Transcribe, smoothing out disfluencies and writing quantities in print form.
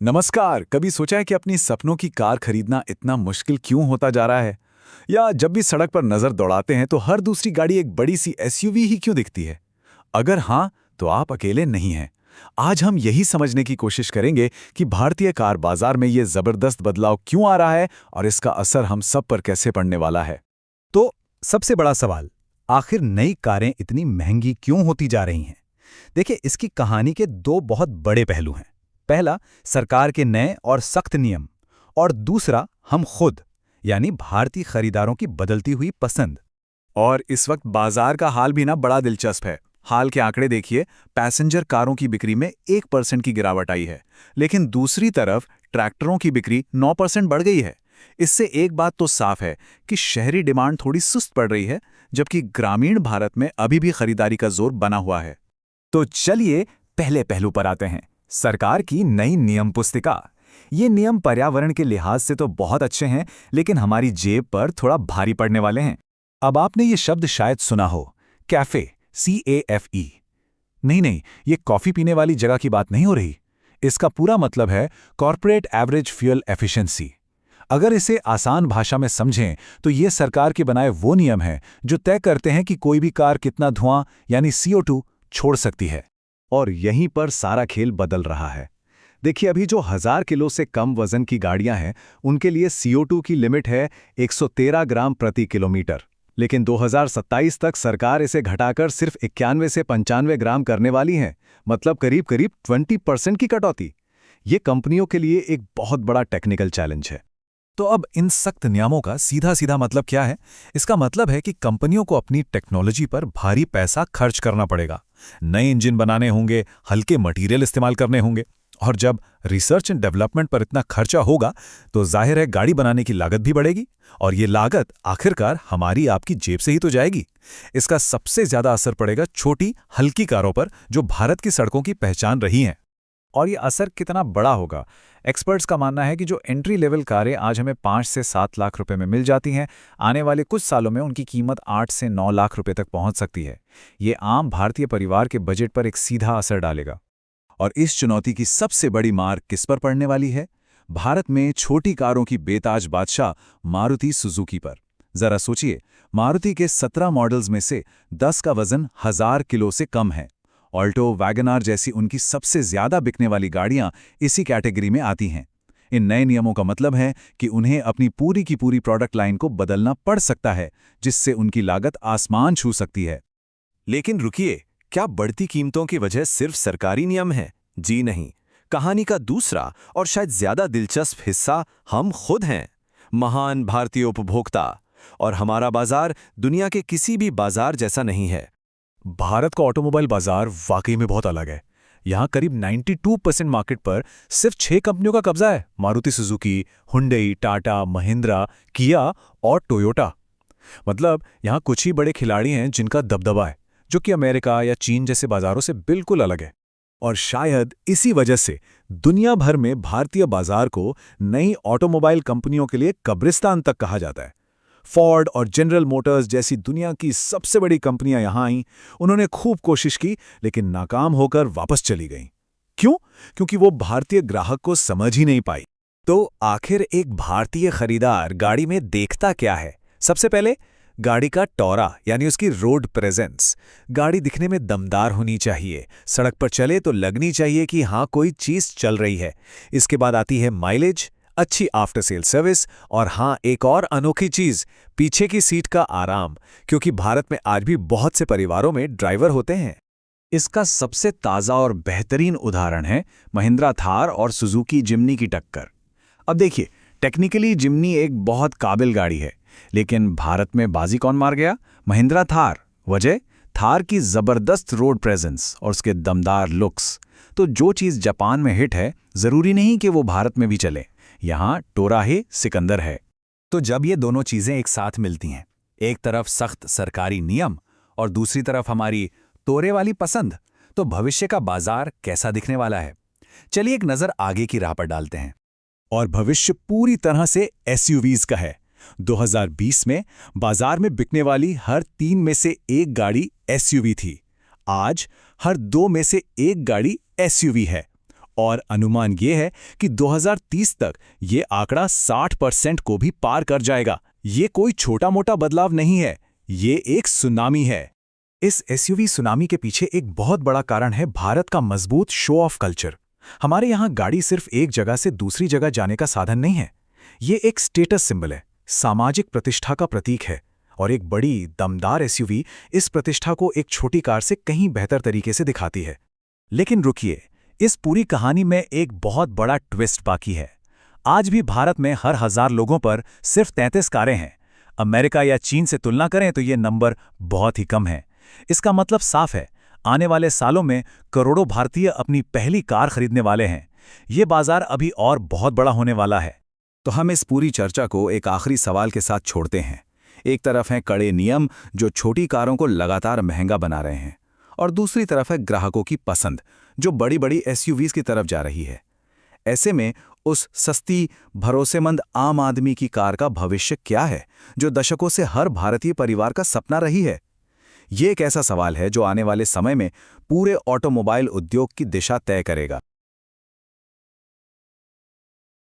नमस्कार। कभी सोचा है कि अपनी सपनों की कार खरीदना इतना मुश्किल क्यों होता जा रहा है? या जब भी सड़क पर नजर दौड़ाते हैं तो हर दूसरी गाड़ी एक बड़ी सी एसयूवी ही क्यों दिखती है? अगर हाँ, तो आप अकेले नहीं हैं। आज हम यही समझने की कोशिश करेंगे कि भारतीय कार बाजार में ये जबरदस्त बदलाव क्यों आ रहा है और इसका असर हम सब पर कैसे पड़ने वाला है। तो सबसे बड़ा सवाल, आखिर नई कारें इतनी महंगी क्यों होती जा रही हैं? देखिए, इसकी कहानी के दो बहुत बड़े पहलू हैं। पहला, सरकार के नए और सख्त नियम, और दूसरा, हम खुद, यानी भारतीय खरीदारों की बदलती हुई पसंद। और इस वक्त बाजार का हाल भी ना बड़ा दिलचस्प है। हाल के आंकड़े देखिए, पैसेंजर कारों की बिक्री में 1% की गिरावट आई है, लेकिन दूसरी तरफ ट्रैक्टरों की बिक्री 9% बढ़ गई है। इससे एक बात तो साफ है कि शहरी डिमांड थोड़ी सुस्त पड़ रही है, जबकि ग्रामीण भारत में अभी भी खरीदारी का जोर बना हुआ है। तो चलिए पहले पहलू पर आते हैं, सरकार की नई नियम पुस्तिका। ये नियम पर्यावरण के लिहाज से तो बहुत अच्छे हैं, लेकिन हमारी जेब पर थोड़ा भारी पड़ने वाले हैं। अब आपने ये शब्द शायद सुना हो, कैफे, CAFE। नहीं नहीं, ये कॉफी पीने वाली जगह की बात नहीं हो रही। इसका पूरा मतलब है कॉर्पोरेट एवरेज फ्यूल एफिशिएंसी। अगर इसे आसान भाषा में समझें तो ये सरकार के बनाए वो नियम हैं जो तय करते हैं कि कोई भी कार कितना धुआं यानी CO2 छोड़ सकती है। और यहीं पर सारा खेल बदल रहा है। देखिए, अभी जो 1000 किलो से कम वजन की गाड़ियां हैं, उनके लिए CO2 की लिमिट है 113 ग्राम प्रति किलोमीटर। लेकिन 2027 तक सरकार इसे घटाकर सिर्फ 91 से 95 ग्राम करने वाली है, मतलब करीब करीब 20% की कटौती। ये कंपनियों के लिए एक बहुत बड़ा टेक्निकल चैलेंज है। तो अब इन सख्त नियमों का सीधा सीधा मतलब क्या है? इसका मतलब है कि कंपनियों को अपनी टेक्नोलॉजी पर भारी पैसा खर्च करना पड़ेगा। नए इंजन बनाने होंगे, हल्के मटेरियल इस्तेमाल करने होंगे। और जब रिसर्च एंड डेवलपमेंट पर इतना खर्चा होगा, तो जाहिर है गाड़ी बनाने की लागत भी बढ़ेगी। और ये लागत आखिरकार हमारी आपकी जेब से ही तो जाएगी। इसका सबसे ज्यादा असर पड़ेगा छोटी हल्की कारों पर, जो भारत की सड़कों की पहचान रही हैं। और ये असर कितना बड़ा होगा? एक्सपर्ट्स का मानना है कि जो एंट्री लेवल कारें आज हमें 5 से 7 लाख रुपए में मिल जाती हैं, आने वाले कुछ सालों में उनकी कीमत 8 से 9 लाख रुपए तक पहुंच सकती है। ये आम भारतीय परिवार के बजट पर एक सीधा असर डालेगा। और इस चुनौती की सबसे बड़ी मार किस पर पड़ने वाली है? भारत में छोटी कारों की बेताज बादशाह मारुति सुजुकी पर। जरा सोचिए, मारुति के 17 मॉडल्स में से 10 का वजन 1000 किलो से कम है। ऑल्टो, वैगनआर जैसी उनकी सबसे ज्यादा बिकने वाली गाड़ियां इसी कैटेगरी में आती हैं। इन नए नियमों का मतलब है कि उन्हें अपनी पूरी की पूरी प्रोडक्ट लाइन को बदलना पड़ सकता है, जिससे उनकी लागत आसमान छू सकती है। लेकिन रुकिए, क्या बढ़ती कीमतों की वजह सिर्फ सरकारी नियम है? जी नहीं। कहानी का दूसरा और शायद ज्यादा दिलचस्प हिस्सा हम खुद हैं, महान भारतीय उपभोक्ता। और हमारा बाजार दुनिया के किसी भी बाजार जैसा नहीं है। भारत का ऑटोमोबाइल बाजार वाकई में बहुत अलग है। यहाँ करीब 92% मार्केट पर सिर्फ 6 कंपनियों का कब्जा है: मारुति सुजुकी, हुंडई, टाटा, महिंद्रा, किया और टोयोटा। मतलब यहाँ कुछ ही बड़े खिलाड़ी हैं जिनका दबदबा है, जो कि अमेरिका या चीन जैसे बाजारों से बिल्कुल अलग है। और शायद इसी वजह से दुनिया भर में भारतीय बाजार को नई ऑटोमोबाइल कंपनियों के लिए कब्रिस्तान तक कहा जाता है। फोर्ड और जनरल मोटर्स जैसी दुनिया की सबसे बड़ी कंपनियां यहां आईं। उन्होंने खूब कोशिश की, लेकिन नाकाम होकर वापस चली गईं। क्यों? क्योंकि वो भारतीय ग्राहक को समझ ही नहीं पाई। तो आखिर एक भारतीय खरीदार गाड़ी में देखता क्या है? सबसे पहले गाड़ी का टौरा, यानी उसकी रोड प्रेजेंस। गाड़ी दिखने में दमदार होनी चाहिए, सड़क पर चले तो लगनी चाहिए कि हाँ, कोई चीज चल रही है। इसके बाद आती है माइलेज, अच्छी आफ्टर सेल सर्विस, और हाँ, एक और अनोखी चीज, पीछे की सीट का आराम, क्योंकि भारत में आज भी बहुत से परिवारों में ड्राइवर होते हैं। इसका सबसे ताज़ा और बेहतरीन उदाहरण है महिंद्रा थार और सुजुकी जिम्नी की टक्कर। अब देखिए, टेक्निकली जिम्नी एक बहुत काबिल गाड़ी है, लेकिन भारत में बाजी कौन मार गया? महिंद्रा थार। वजह? थार की ज़बरदस्त रोड प्रेजेंस और उसके दमदार लुक्स। तो जो चीज़ जापान में हिट है, ज़रूरी नहीं कि वो भारत में भी चले। यहाँ टोरा ही सिकंदर है। तो जब ये दोनों चीजें एक साथ मिलती हैं, एक तरफ सख्त सरकारी नियम और दूसरी तरफ हमारी तोरे वाली पसंद, तो भविष्य का बाजार कैसा दिखने वाला है? चलिए एक नजर आगे की राह पर डालते हैं। और भविष्य पूरी तरह से SUVs का है। 2020 में बाजार में बिकने वाली हर 3 में से 1 गाड़ी SUV थी। आज हर 2 में से 1 गाड़ी SUV है। और अनुमान ये है कि 2030 तक ये आंकड़ा 60% को भी पार कर जाएगा। ये कोई छोटा मोटा बदलाव नहीं है, ये एक सुनामी है। इस एसयूवी सुनामी के पीछे एक बहुत बड़ा कारण है भारत का मजबूत शो ऑफ कल्चर। हमारे यहाँ गाड़ी सिर्फ एक जगह से दूसरी जगह जाने का साधन नहीं है, ये एक स्टेटस सिंबल है, सामाजिक प्रतिष्ठा का प्रतीक है। और एक बड़ी दमदार एसयूवी इस प्रतिष्ठा को एक छोटी कार से कहीं बेहतर तरीके से दिखाती है। लेकिन रुकिए, इस पूरी कहानी में एक बहुत बड़ा ट्विस्ट बाकी है। आज भी भारत में हर 1000 लोगों पर सिर्फ 33 कारें हैं। अमेरिका या चीन से तुलना करें तो ये नंबर बहुत ही कम है। इसका मतलब साफ है, आने वाले सालों में करोड़ों भारतीय अपनी पहली कार खरीदने वाले हैं। ये बाजार अभी और बहुत बड़ा होने वाला है। तो हम इस पूरी चर्चा को एक आखिरी सवाल के साथ छोड़ते हैं। एक तरफ हैं कड़े नियम जो छोटी कारों को लगातार महंगा बना रहे हैं, और दूसरी तरफ है ग्राहकों की पसंद जो बड़ी बड़ी एसयूवीज की तरफ जा रही है। ऐसे में उस सस्ती, भरोसेमंद आम आदमी की कार का भविष्य क्या है, जो दशकों से हर भारतीय परिवार का सपना रही है? ये एक ऐसा सवाल है जो आने वाले समय में पूरे ऑटोमोबाइल उद्योग की दिशा तय करेगा।